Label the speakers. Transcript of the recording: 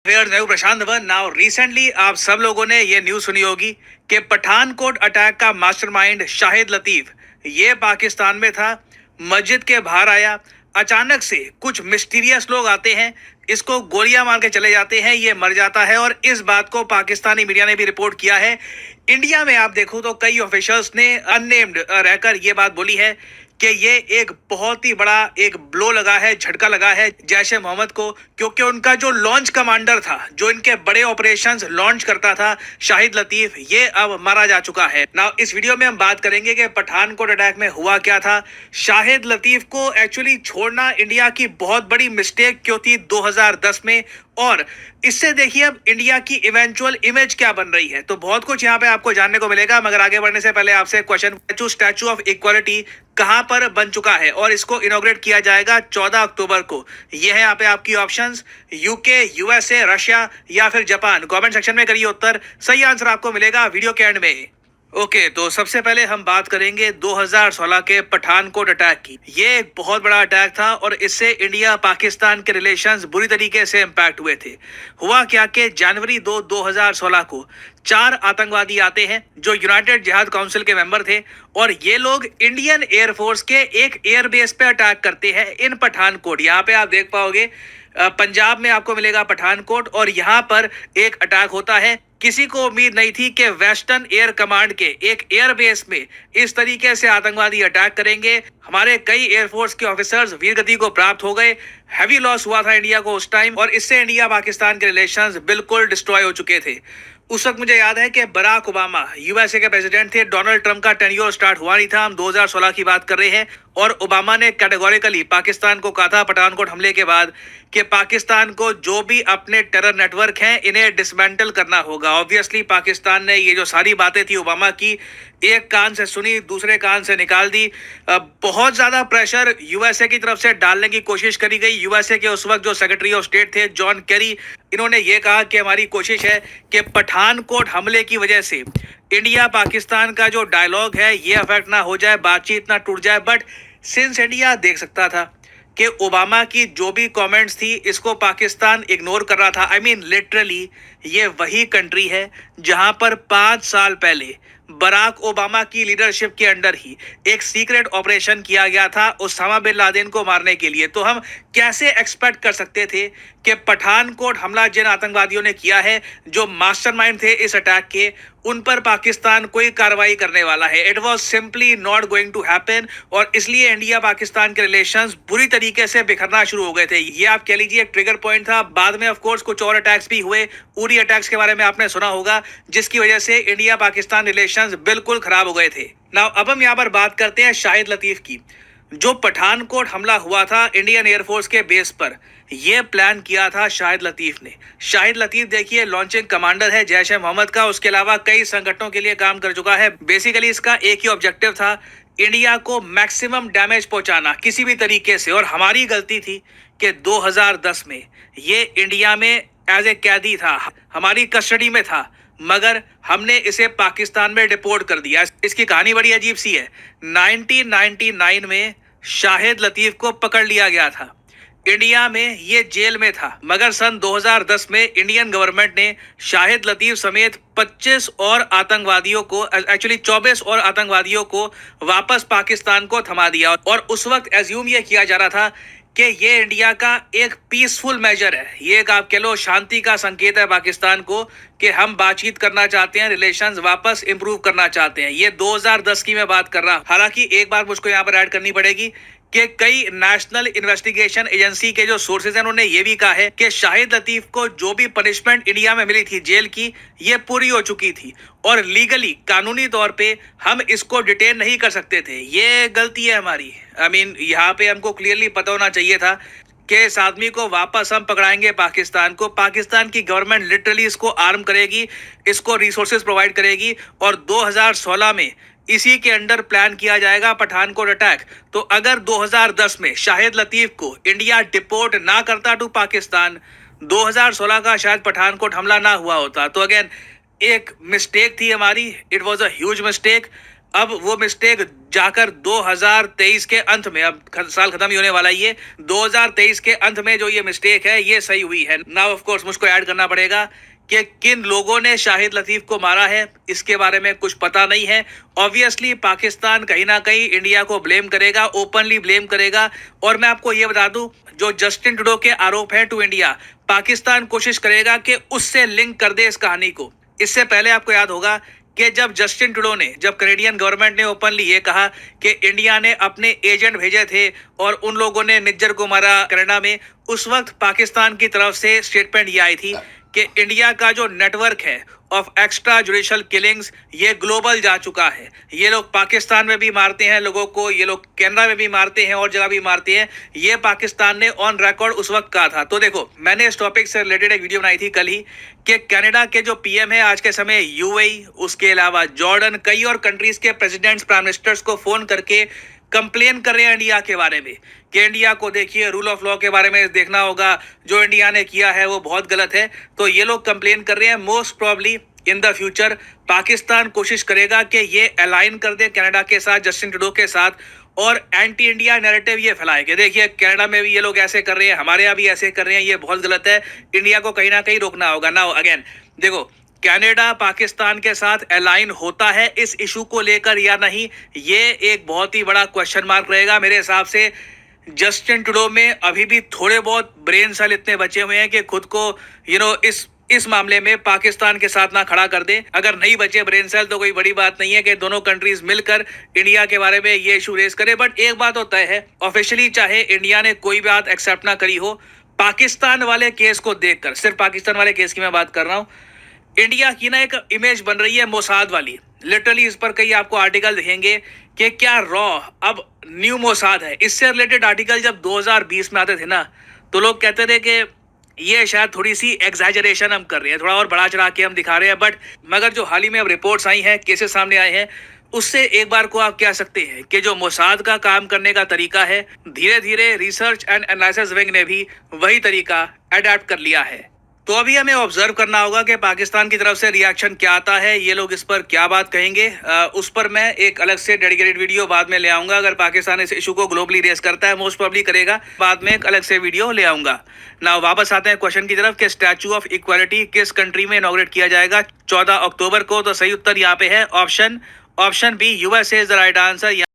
Speaker 1: मैं हूं प्रशांत one. Now recently आप सब लोगों ने ये न्यूज सुनी होगी कि पठानकोट अटैक का मास्टरमाइंड शाहिद लतीफ ये पाकिस्तान में था, मस्जिद के बाहर आया। अचानक से कुछ मिस्टीरियस लोग आते हैं, इसको गोलियां मार के चले जाते हैं, ये मर जाता है। और इस बात को पाकिस्तानी मीडिया ने भी रिपोर्ट किया है। इंडिया में आप देखो तो कई ऑफिशियल्स ने अननेम्ड रहकर ये बात बोली है कि ये एक बहुत ही बड़ा एक ब्लो लगा है, झटका लगा है जैश ए मोहम्मद को, क्योंकि उनका जो लॉन्च कमांडर था, जो इनके बड़े ऑपरेशंस लॉन्च करता था, शाहिद लतीफ, ये अब मारा जा चुका है। नाउ इस वीडियो में हम बात करेंगे कि पठानकोट अटैक में हुआ क्या था। शाहिद लतीफ को एक्चुअली छोड़ना इंडिया की बहुत बड़ी मिस्टेक क्यों थी 2010 में, और इससे देखिए अब इंडिया की इवेंचुअल इमेज क्या बन रही है। तो बहुत कुछ यहाँ पे आपको जानने को मिलेगा, मगर आगे बढ़ने से पहले आपसे क्वेश्चन, स्टैचू ऑफ इक्वालिटी कहां पर बन चुका है और इसको इनॉग्रेट किया जाएगा 14 अक्टूबर को। यह है यहाँ पे आपकी ऑप्शंस, यूके, यूएसए, रशिया या फिर जापान। कमेंट सेक्शन में करिए उत्तर, सही आंसर आपको मिलेगा वीडियो के एंड में। ओके, तो सबसे पहले हम बात करेंगे 2016 के पठानकोट अटैक की। ये एक बहुत बड़ा अटैक था और इससे इंडिया पाकिस्तान के रिलेशंस बुरी तरीके से इंपैक्ट हुए थे। हुआ क्या कि जनवरी 2, 2016 को 4 आतंकवादी आते हैं जो यूनाइटेड जिहाद काउंसिल के मेंबर थे, और ये लोग इंडियन एयरफोर्स के एक एयरबेस पे अटैक करते हैं इन पठानकोट। यहाँ पे आप देख पाओगे पंजाब में आपको मिलेगा पठानकोट, और यहाँ पर एक अटैक होता है। किसी को उम्मीद नहीं थी कि वेस्टर्न एयर कमांड के एक एयरबेस में इस तरीके से आतंकवादी अटैक करेंगे। हमारे कई एयरफोर्स के ऑफिसर्स वीरगति को प्राप्त हो गए। हैवी लॉस हुआ था इंडिया को उस टाइम, और इससे इंडिया पाकिस्तान के रिलेशंस बिल्कुल डिस्ट्रॉय हो चुके थे। उस वक्त मुझे याद है कि बराक ओबामा यूएसए के प्रेसिडेंट थे, डोनाल्ड ट्रंप का टेन्योर स्टार्ट हुआ नहीं था। हम 2016 की बात कर रहे हैं, और ओबामा ने कैटेगोरिकली पाकिस्तान को कहा था पठानकोट हमले के बाद कि पाकिस्तान को जो भी अपने टेरर नेटवर्क हैं इन्हें डिसमेंटल करना होगा। ऑब्वियसली पाकिस्तान ने ये जो सारी बातें थी ओबामा की, एक कान से सुनी, दूसरे कान से निकाल दी। बहुत ज्यादा प्रेशर यूएसए की तरफ से डालने की कोशिश करी गई। यूएसए के उस वक्त जो सेक्रेटरी ऑफ स्टेट थे, जॉन केरी, इन्होंने ये कहा कि हमारी कोशिश है कि पठानकोट हमले की वजह से इंडिया पाकिस्तान का जो डायलॉग है ये अफेक्ट ना हो जाए, बातचीत ना टूट जाए। बट सिंस इंडिया देख सकता था कि ओबामा की जो भी कमेंट्स थी इसको पाकिस्तान इग्नोर कर रहा था। आई मीन लिटरली ये वही कंट्री है जहां पर 5 साल पहले बराक ओबामा की लीडरशिप के अंडर ही एक सीक्रेट ऑपरेशन किया गया था उसामा बिन लादेन को मारने के लिए। तो हम कैसे एक्सपेक्ट कर सकते थे कि पठानकोट हमला जिन आतंकवादियों ने किया है, जो मास्टरमाइंड थे इस अटैक के, उन पर पाकिस्तान कोई कार्रवाई करने वाला है। It was simply not going to happen, और इसलिए इंडिया पाकिस्तान के रिलेशंस बुरी तरीके से बिखरना शुरू हो गए थे। ये आप कह लीजिए एक ट्रिगर पॉइंट था। बाद में ऑफ कोर्स कुछ और अटैक्स भी हुए, उरी अटैक्स के बारे में आपने सुना होगा, जिसकी वजह से इंडिया पाकिस्तान रिलेशंस बिल्कुल खराब हो गए थे। नाउ अब हम यहाँ पर बात करते हैं शाहिद लतीफ की। जो पठानकोट हमला हुआ था इंडियन एयरफोर्स के बेस पर, यह प्लान किया था शाहिद लतीफ ने। शाहिद लतीफ देखिए लॉन्चिंग कमांडर है जैश ए मोहम्मद का, उसके अलावा कई संगठनों के लिए काम कर चुका है। बेसिकली इसका एक ही ऑब्जेक्टिव था, इंडिया को मैक्सिमम डैमेज पहुंचाना किसी भी तरीके से। और हमारी गलती थी कि 2010 में ये इंडिया में एज ए कैदी था, हमारी कस्टडी में था, मगर हमने इसे पाकिस्तान में डिपोर्ट कर दिया। इसकी कहानी बड़ी अजीब सी है। 1999 में शाहिद लतीफ को पकड़ लिया गया था, इंडिया में ये जेल में था, मगर सन 2010 में इंडियन गवर्नमेंट ने शाहिद लतीफ समेत 25 और आतंकवादियों को, एक्चुअली 24 और आतंकवादियों को वापस पाकिस्तान को थमा दिया। और उस वक्त एज्यूम ये किया जा रहा था कि ये इंडिया का एक पीसफुल मेजर है, ये एक आप कह लो शांति का संकेत है पाकिस्तान को कि हम बातचीत करना चाहते हैं, रिलेशंस वापस इंप्रूव करना चाहते हैं। ये 2010 की मैं बात कर रहा। हालांकि एक बात मुझको यहाँ पर ऐड करनी पड़ेगी कि कई नेशनल इन्वेस्टिगेशन एजेंसी के जो सोर्सेज हैं उन्होंने ये भी कहा है कि शाहिद लतीफ को जो भी पनिशमेंट इंडिया में मिली थी जेल की, ये पूरी हो चुकी थी, और लीगली कानूनी तौर पे हम इसको डिटेन नहीं कर सकते थे। ये गलती है हमारी। आई मीन यहाँ पे हमको क्लियरली पता होना चाहिए था कि इस आदमी को वापस हम पकड़ाएंगे पाकिस्तान को। पाकिस्तान की गवर्नमेंट लिटरली इसको आर्म करेगी, इसको रिसोर्सेज प्रोवाइड करेगी, और 2016 में इसी के अंडर प्लान किया जाएगा पठानकोट अटैक। तो अगर 2010 में शाहिद लतीफ को इंडिया डिपोर्ट ना करता टू पाकिस्तान, 2016 का शायद पठानकोट हमला ना हुआ होता। तो अगेन एक मिस्टेक थी हमारी, it was a huge mistake. अब वो मिस्टेक जाकर 2023 के अंत में, अब साल खत्म ही होने वाला है, ये 2023 के अंत में जो ये मिस्टेक है ये सही हुई है। नाउ ऑफ कोर्स मुझको ऐड करना पड़ेगा कि किन लोगों ने शाहिद लतीफ को मारा है, इसके बारे में कुछ पता नहीं है। ऑब्वियसली पाकिस्तान कहीं ना कहीं इंडिया को ब्लेम करेगा, ओपनली ब्लेम करेगा। और मैं आपको ये बता दूं, जो जस्टिन ट्रूडो के आरोप है टू इंडिया, पाकिस्तान कोशिश करेगा कि उससे लिंक कर दे इस कहानी को। इससे पहले आपको याद होगा कि जब जस्टिन ट्रूडो ने, जब कनेडियन गवर्नमेंट ने ओपनली ये कहा कि इंडिया ने अपने एजेंट भेजे थे और उन लोगों ने निज्जर को मारा कनाडा में, उस वक्त पाकिस्तान की तरफ से स्टेटमेंट ये आई थी कि इंडिया का जो नेटवर्क है ऑफ एक्स्ट्रा जुडिशियल किलिंग्स, ये ग्लोबल जा चुका है। ये लोग पाकिस्तान में भी मारते हैं लोगों को, ये लोग कनाडा में भी मारते हैं और जगह भी मारते हैं। ये पाकिस्तान ने ऑन रिकॉर्ड उस वक्त कहा था। तो देखो, मैंने इस टॉपिक से रिलेटेड एक वीडियो बनाई थी कल ही कि कनाडा के जो पीएम है आज के समय, यूएई, उसके अलावा जॉर्डन, कई और कंट्रीज के प्रेसिडेंट्स, प्राइम मिनिस्टर्स को फोन करके कंप्लेन कर रहे हैं इंडिया के बारे में कि इंडिया को देखिए, रूल ऑफ लॉ के बारे में देखना होगा, जो इंडिया ने किया है वो बहुत गलत है। तो ये लोग कंप्लेन कर रहे हैं। Most probably in the future Pakistan कोशिश करेगा कि ये अलाइन कर दे कनाडा के साथ, जस्टिन ट्रूडो के साथ, और एंटी इंडिया नैरेटिव ये फैलाए कि देखिए कनाडा में भी ये लोग ऐसे कर रहे हैं, हमारे यहाँ भी ऐसे कर रहे हैं, ये बहुत गलत है, इंडिया को कहीं ना कहीं रोकना होगा। नाउ अगेन देखो, कनाडा पाकिस्तान के साथ अलाइन होता है इस इशू को लेकर या नहीं, ये एक बहुत ही बड़ा क्वेश्चन मार्क रहेगा। मेरे हिसाब से जस्टिन ट्रूडो में अभी भी थोड़े बहुत ब्रेन सेल इतने बचे हुए हैं कि खुद को इस मामले में पाकिस्तान के साथ ना खड़ा कर दे। अगर नहीं बचे ब्रेन सेल तो कोई बड़ी बात नहीं है कि दोनों कंट्रीज मिलकर इंडिया के बारे में ये इशू रेज करे। बट एक बात तो तय है, ऑफिशियली चाहे इंडिया ने कोई बात एक्सेप्ट ना करी हो, पाकिस्तान वाले केस को देखकर, सिर्फ पाकिस्तान वाले केस की मैं बात कर रहा हूँ, इंडिया की ना एक इमेज बन रही है मोसाद वाली। लिटरली इस पर कई आपको आर्टिकल दिखेंगे कि क्या रॉ अब न्यू मोसाद है। इससे रिलेटेड आर्टिकल जब 2020 में आते थे ना, तो लोग कहते थे कि ये शायद थोड़ी सी एग्जैजरेशन हम कर रहे हैं, थोड़ा और बड़ा चढ़ा के हम दिखा रहे हैं। बट मगर जो हाल ही में अब रिपोर्ट्स आई हैं, केसेस सामने आए हैं, उससे एक बार को आप कह सकते हैं कि जो मोसाद का काम करने का तरीका है, धीरे धीरे रिसर्च एंड एनालिसिस विंग ने भी वही तरीका अडेप्ट कर लिया है। तो अभी हमें ऑब्जर्व करना होगा कि पाकिस्तान की तरफ से रिएक्शन क्या आता है, ये लोग इस पर क्या बात कहेंगे। उस पर मैं एक अलग से डेडिकेटेड वीडियो बाद में ले आऊंगा। अगर पाकिस्तान इस इशू को ग्लोबली रेस करता है, मोस्ट प्रोबब्ली करेगा, बाद में एक अलग से वीडियो ले आऊंगा। ना वापस आते हैं क्वेश्चन की तरफ कि स्टैचू ऑफ इक्वालिटी किस कंट्री में इनॉग्रेट किया जाएगा 14 अक्टूबर को। तो सही उत्तर यहाँ पे है option B, USA is the right answer.